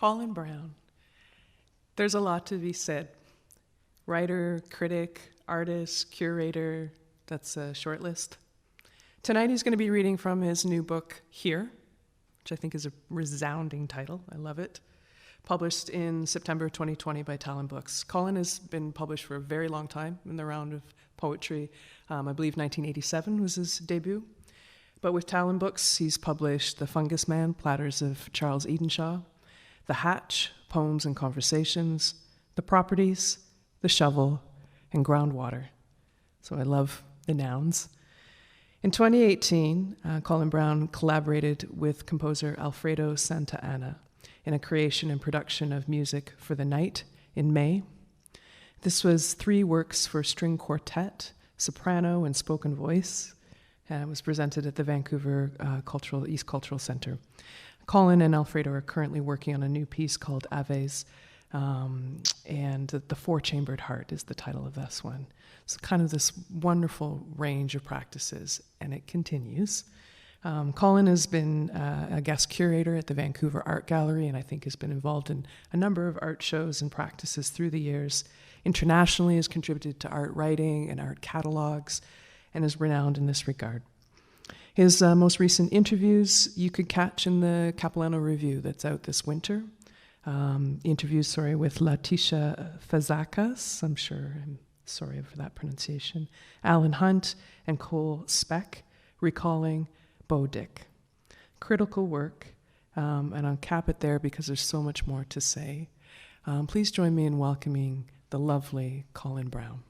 Colin Browne. There's a lot to be said. Writer, critic, artist, curator, that's a short list. Tonight he's going to be reading from his new book, Here, which I think is a resounding title. I love it. Published in September 2020 by Talonbooks. Colin has been published for a very long time in the round of poetry. I believe 1987 was his debut. But with Talonbooks, he's published The Fungus Man, Platters of Charles Edenshaw, The Hatch, Poems and Conversations, The Properties, The Shovel, and Groundwater. So I love the nouns. In 2018, Colin Browne collaborated with composer Alfredo Santa Anna in a creation and production of Music for the Night in May. This was 3 works for string quartet, soprano, and spoken voice. It was presented at the Vancouver East Cultural Centre. Colin and Alfredo are currently working on a new piece called Aves, and The Four-Chambered Heart is the title of this one. It's kind of this wonderful range of practices, and it continues. Colin has been a guest curator at the Vancouver Art Gallery, and I think has been involved in a number of art shows and practices through the years. Internationally has contributed to art writing and art catalogs, and is renowned in this regard. His most recent interviews you could catch in the Capilano Review that's out this winter. Interviews, with Letitia Fazakas, I'm sorry for that pronunciation, Alan Hunt, and Cole Speck, recalling Bo Dick. Critical work, and I'll cap it there because there's so much more to say. Please join me in welcoming the lovely Colin Browne.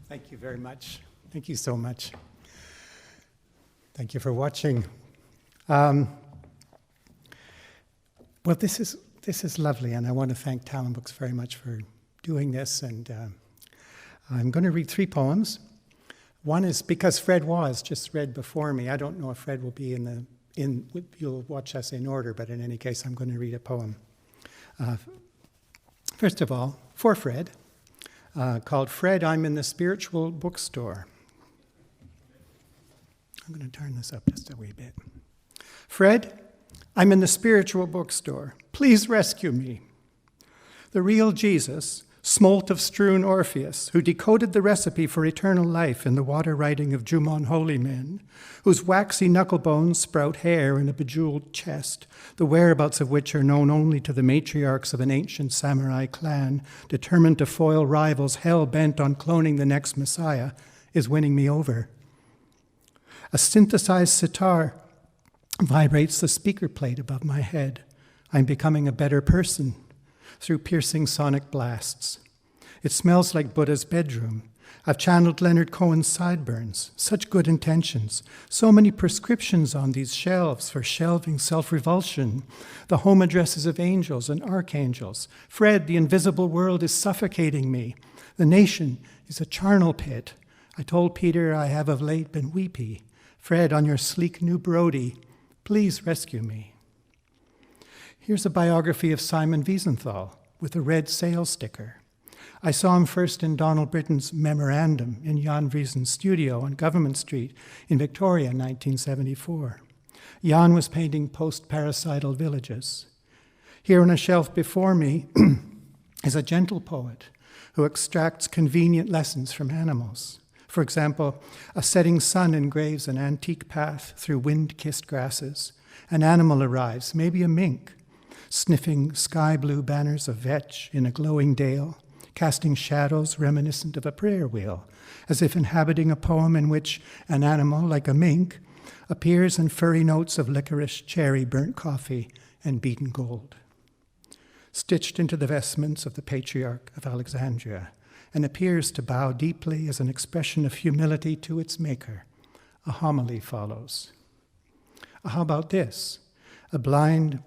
Thank you very much. Thank you so much. Thank you for watching. Well, this is lovely, and I want to thank Talonbooks very much for doing this. And I'm going to read 3 poems. One is because Fred was just read before me. I don't know if Fred will be you'll watch us in order, but in any case, I'm going to read a poem. First of all, for Fred, called Fred, I'm in the Spiritual Bookstore. I'm going to turn this up just a wee bit. Fred, I'm in the spiritual bookstore. Please rescue me. The real Jesus smolt of strewn Orpheus, who decoded the recipe for eternal life in the water writing of Jumon holy men, whose waxy knuckle bones sprout hair in a bejeweled chest, the whereabouts of which are known only to the matriarchs of an ancient samurai clan, determined to foil rivals hell-bent on cloning the next Messiah, is winning me over. A synthesized sitar vibrates the speaker plate above my head. I'm becoming a better person through piercing sonic blasts. It smells like Buddha's bedroom. I've channeled Leonard Cohen's sideburns. Such good intentions. So many prescriptions on these shelves for shelving self-revulsion. The home addresses of angels and archangels. Fred, the invisible world is suffocating me. The nation is a charnel pit. I told Peter I have of late been weepy. Fred, on your sleek new Brody, please rescue me. Here's a biography of Simon Wiesenthal with a red sale sticker. I saw him first in Donald Britton's Memorandum in Jan Vriesen's studio on Government Street in Victoria in 1974. Jan was painting post-parasital villages. Here on a shelf before me is a gentle poet who extracts convenient lessons from animals. For example, a setting sun engraves an antique path through wind-kissed grasses. An animal arrives, maybe a mink, sniffing sky-blue banners of vetch in a glowing dale, casting shadows reminiscent of a prayer wheel, as if inhabiting a poem in which an animal, like a mink, appears in furry notes of licorice, cherry, burnt coffee, and beaten gold. Stitched into the vestments of the Patriarch of Alexandria, and appears to bow deeply as an expression of humility to its maker. A homily follows. How about this? A blind,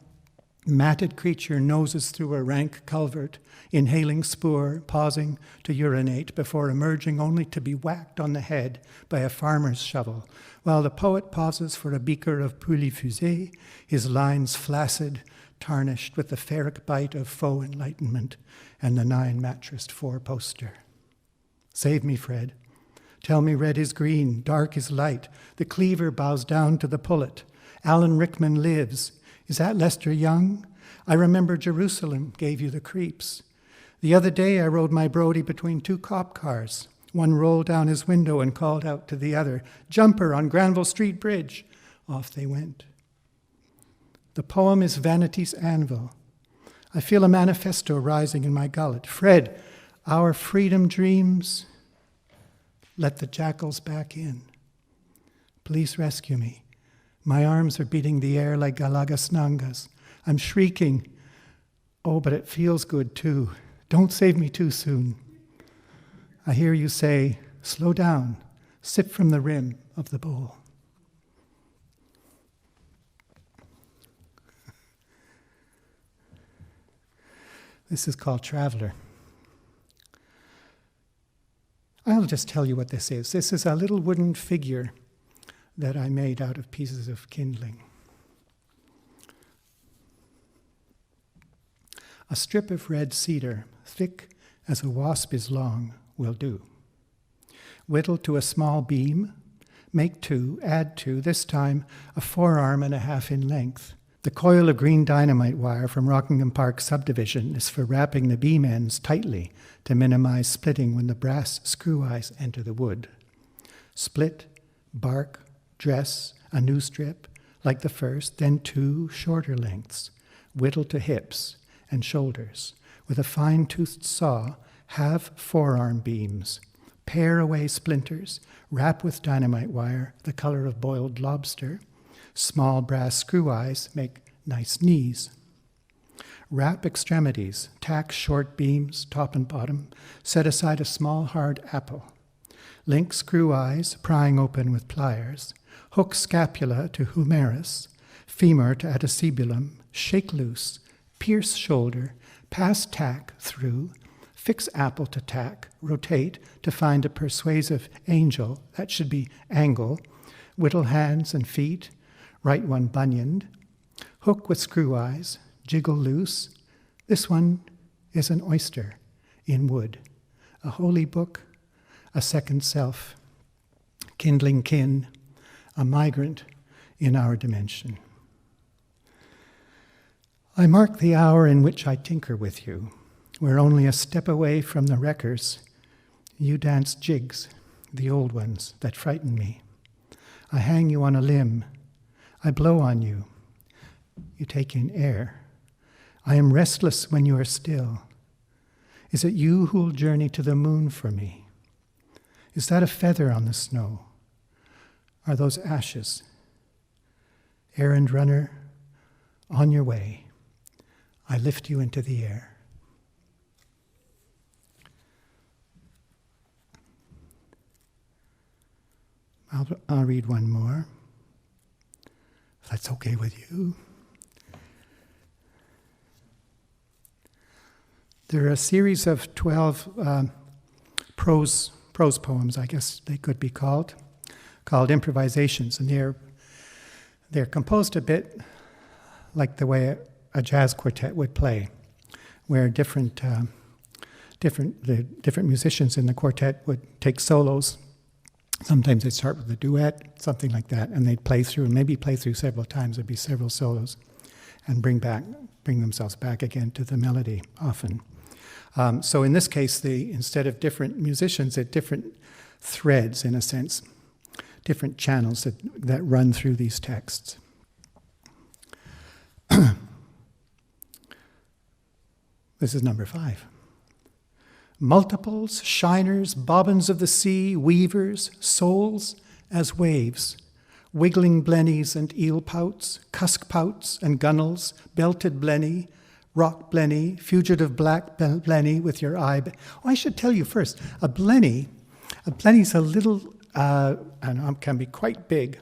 matted creature noses through a rank culvert, inhaling spoor, pausing to urinate before emerging only to be whacked on the head by a farmer's shovel, while the poet pauses for a beaker of pouilly fusée, his lines flaccid, tarnished with the ferric bite of faux enlightenment and the 9-mattressed 4-poster. Save me, Fred. Tell me red is green, dark is light. The cleaver bows down to the pullet. Alan Rickman lives. Is that Lester Young? I remember Jerusalem gave you the creeps. The other day I rode my Brody between two cop cars. One rolled down his window and called out to the other, "Jumper on Granville Street Bridge." Off they went. The poem is Vanity's Anvil. I feel a manifesto rising in my gullet. Fred, our freedom dreams, let the jackals back in. Please rescue me. My arms are beating the air like Galagas Nangas. I'm shrieking. Oh, but it feels good too. Don't save me too soon. I hear you say, slow down, sip from the rim of the bowl. This is called Traveler. I'll just tell you what this is. This is a little wooden figure that I made out of pieces of kindling. A strip of red cedar, thick as a wasp is long, will do. Whittle to a small beam, make two, add two, this time a 4.5 in length. The coil of green dynamite wire from Rockingham Park subdivision is for wrapping the beam ends tightly to minimize splitting when the brass screw eyes enter the wood. Split, bark, dress, a new strip, like the first, then two shorter lengths, whittle to hips and shoulders. With a fine-toothed saw, have forearm beams. Pare away splinters, wrap with dynamite wire, the color of boiled lobster. Small brass screw eyes make nice knees. Wrap extremities, tack short beams, top and bottom. Set aside a small hard apple. Link screw eyes, prying open with pliers. Hook scapula to humerus, femur to acetibulum. Shake loose, pierce shoulder, pass tack through. Fix apple to tack, rotate to find a persuasive angel, that should be angle. Whittle hands and feet, right one bunioned. Hook with screw eyes, jiggle loose. This one is an oyster in wood. A holy book, a second self. Kindling kin, a migrant in our dimension. I mark the hour in which I tinker with you. We're only a step away from the wreckers. You dance jigs, the old ones that frighten me. I hang you on a limb. I blow on you. You take in air. I am restless when you are still. Is it you who will journey to the moon for me? Is that a feather on the snow? Are those ashes? Errand runner, on your way. I lift you into the air. I'll read one more, if that's okay with you. There are a series of 12 prose poems, I guess they could be called improvisations, and they're composed a bit like the way a jazz quartet would play, where different musicians in the quartet would take solos. Sometimes they'd start with a duet, something like that, and they'd play through, and maybe play through several times. There'd be several solos, and bring themselves back again to the melody often. So in this case, instead of different musicians, they're different threads, in a sense, different channels that run through these texts. This is number 5. Multiples, shiners, bobbins of the sea, weavers, souls as waves, wiggling blennies and eel pouts, cusk pouts and gunnels, belted blenny, rock blenny, fugitive black blenny with your eye. I should tell you first, a blenny's a little, and can be quite big.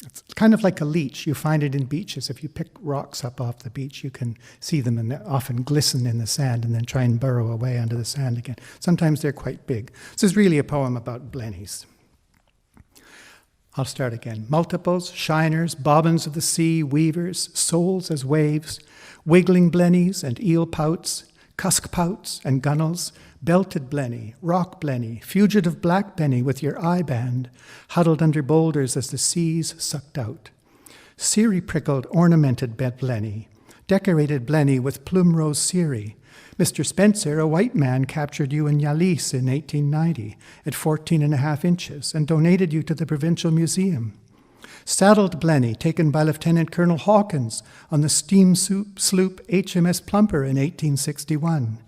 It's kind of like a leech. You find it in beaches. If you pick rocks up off the beach, you can see them, and they often glisten in the sand and then try and burrow away under the sand again. Sometimes they're quite big. This is really a poem about blennies. I'll start again. Multiples, shiners, bobbins of the sea, weavers, souls as waves, wiggling blennies and eel pouts, cuskpouts and gunnels, belted blenny, rock blenny, fugitive black blenny with your eye band, huddled under boulders as the seas sucked out. Siri prickled ornamented blenny, decorated blenny with plume rose siri. Mr. Spencer, a white man, captured you in Yalis in 1890 at 14.5 inches and donated you to the Provincial Museum. Saddled blenny taken by Lieutenant Colonel Hawkins on the steam sloop HMS Plumper in 1861.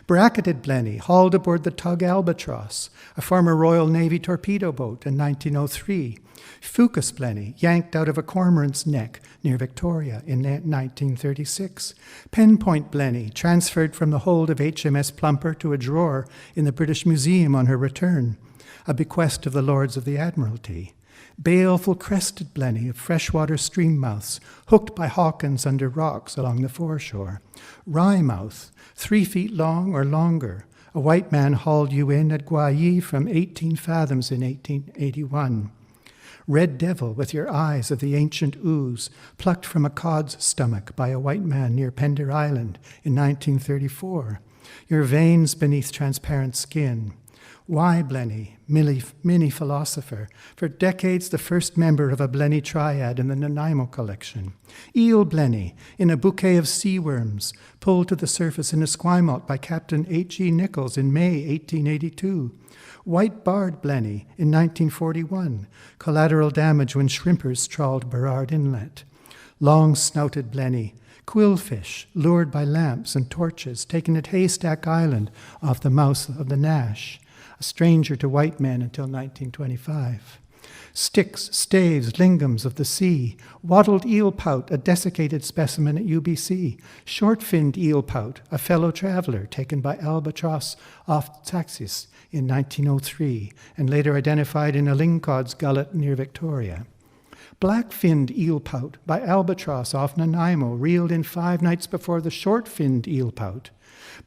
Bracketed blenny hauled aboard the tug Albatross, a former Royal Navy torpedo boat, in 1903. Fucus blenny yanked out of a cormorant's neck near Victoria in 1936. Penpoint blenny transferred from the hold of HMS Plumper to a drawer in the British Museum on her return, a bequest of the Lords of the Admiralty. Baleful crested blenny of freshwater stream mouths, hooked by Hawkins under rocks along the foreshore. Rye mouth, 3 feet long or longer. A white man hauled you in at Guayi from 18 fathoms in 1881. Red devil with your eyes of the ancient ooze, plucked from a cod's stomach by a white man near Pender Island in 1934. Your veins beneath transparent skin. Why blenny, mini philosopher, for decades the first member of a blenny triad in the Nanaimo collection. Eel blenny, in a bouquet of sea worms, pulled to the surface in Esquimalt by Captain H.E. Nichols in May 1882. White barred blenny in 1941, collateral damage when shrimpers trawled Burrard Inlet. Long-snouted blenny, quillfish lured by lamps and torches taken at Haystack Island off the mouth of the Nash, a stranger to white men until 1925. Sticks, staves, lingams of the sea, wattled eel pout, a desiccated specimen at UBC, short-finned eel pout, a fellow traveler taken by Albatross off Taxis in 1903 and later identified in a lingcod's gullet near Victoria. Black-finned eel pout by Albatross off Nanaimo, reeled in 5 nights before the short-finned eel pout.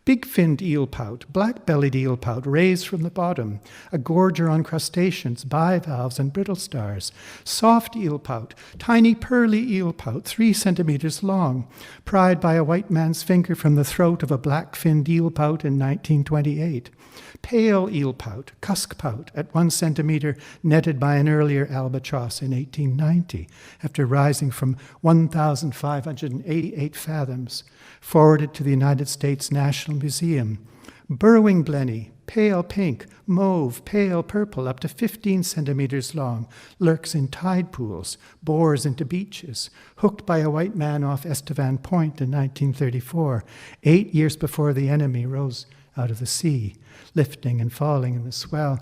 Big-finned eel pout, black-bellied eel pout raised from the bottom, a gorger on crustaceans, bivalves, and brittle stars. Soft eel pout, tiny pearly eel pout, 3 centimeters long, pried by a white man's finger from the throat of a black-finned eel pout in 1928. Pale eel pout, cusk pout, at 1 centimeter, netted by an earlier albatross in 1890, after rising from 1,588 fathoms, forwarded to the United States National Museum. Burrowing blenny, pale pink, mauve, pale purple, up to 15 centimeters long, lurks in tide pools, bores into beaches, hooked by a white man off Estevan Point in 1934, 8 years before the enemy rose out of the sea, lifting and falling in the swell,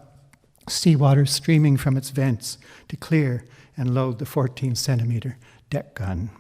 seawater streaming from its vents to clear and load the 14-centimeter deck gun.